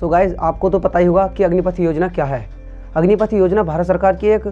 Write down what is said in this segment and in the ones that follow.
So guys आपको तो पता ही होगा कि अग्निपथ योजना क्या है। अग्निपथ योजना भारत सरकार की एक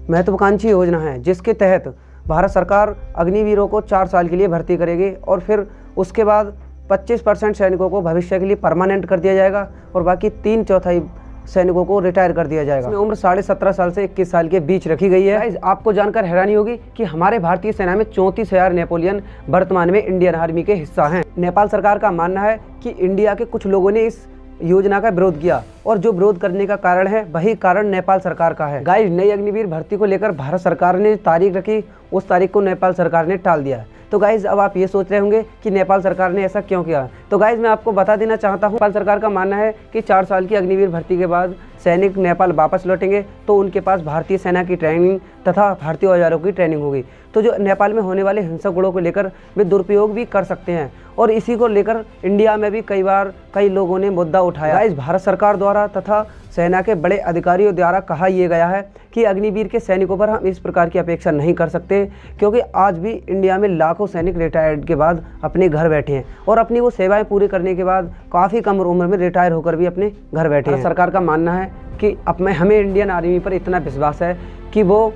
महत्वाकांक्षी योजना है जिसके तहत भारत सरकार अग्निवीरों को 4 साल के लिए भर्ती करेगी और फिर उसके बाद 25% सैनिकों को भविष्य के लिए परमानेंट कर दिया जाएगा और बाकी 3/4 सैनिकों को रिटायर कर दिया जाएगा। इसमें उम्र 17.5 साल से 21 साल के बीच रखी गई है। आपको जानकर हैरानी होगी कि हमारे भारतीय सेना में 34,000 नेपोलियन वर्तमान में इंडियन आर्मी के हिस्सा हैं। नेपाल सरकार का मानना है कि इंडिया के कुछ लोगों ने इस योजना का विरोध किया और जो विरोध करने का कारण है वही कारण नेपाल सरकार का है। गाइस, नई अग्निवीर भर्ती को लेकर भारत सरकार ने तारीख रखी, उस तारीख को नेपाल सरकार ने टाल दिया। तो गाइज अब आप ये सोच रहे होंगे कि नेपाल सरकार ने ऐसा क्यों किया। तो गाइज मैं आपको बता देना चाहता हूँ, नेपाल सरकार का मानना है कि 4 साल की अग्निवीर भर्ती के बाद सैनिक नेपाल वापस लौटेंगे तो उनके पास भारतीय सेना की ट्रेनिंग तथा भारतीय औजारों की ट्रेनिंग होगी। तो जो नेपाल में होने वाले हिंसक गुणों को लेकर वे दुरुपयोग भी कर सकते हैं और इसी को लेकर इंडिया में भी कई लोगों ने मुद्दा उठाया। गाइज भारत सरकार द्वारा तथा सेना के बड़े अधिकारियों द्वारा कहा यह गया है कि अग्निवीर के सैनिकों पर हम इस प्रकार की अपेक्षा नहीं कर सकते, क्योंकि आज भी इंडिया में लाखों सैनिक रिटायर्ड के बाद अपने घर बैठे हैं और अपनी वो सेवाएं पूरी करने के बाद काफ़ी कम उम्र में रिटायर होकर भी अपने घर बैठे हैं। सरकार का मानना है कि हमें इंडियन आर्मी पर इतना विश्वास है कि वो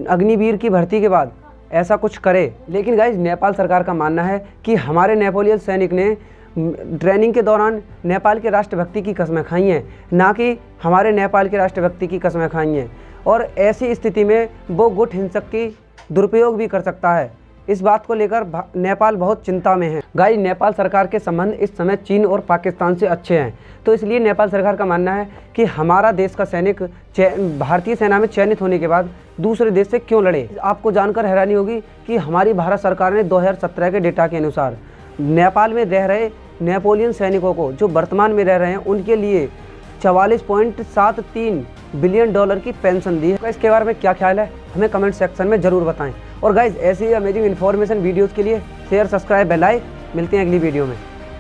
अग्निवीर की भर्ती के बाद ऐसा कुछ करे। लेकिन गाइज नेपाल सरकार का मानना है कि हमारे नेपोलियन सैनिक ने ट्रेनिंग के दौरान नेपाल के राष्ट्रभक्ति की कसमें खाई हैं, ना कि हमारे नेपाल के राष्ट्रभक्ति की कसमें खाई हैं, और ऐसी स्थिति में वो गुट हिंसक की दुरुपयोग भी कर सकता है। इस बात को लेकर नेपाल बहुत चिंता में है। गाइस नेपाल सरकार के संबंध इस समय चीन और पाकिस्तान से अच्छे हैं, तो इसलिए नेपाल सरकार का मानना है कि हमारा देश का सैनिक भारतीय सेना में चयनित होने के बाद दूसरे देश से क्यों लड़े। आपको जानकर हैरानी होगी कि हमारी भारत सरकार ने 2017 के डेटा के अनुसार नेपाल में रह रहे नेपोलियन सैनिकों को, जो वर्तमान में रह रहे हैं, उनके लिए 44.73 बिलियन डॉलर की पेंशन दी है। इसके बारे में क्या ख्याल है हमें कमेंट सेक्शन में ज़रूर बताएं। और गाइज ऐसी ही अमेजिंग इन्फॉर्मेशन वीडियोज़ के लिए शेयर, सब्सक्राइब, बेल आइकन। मिलते हैं अगली वीडियो में।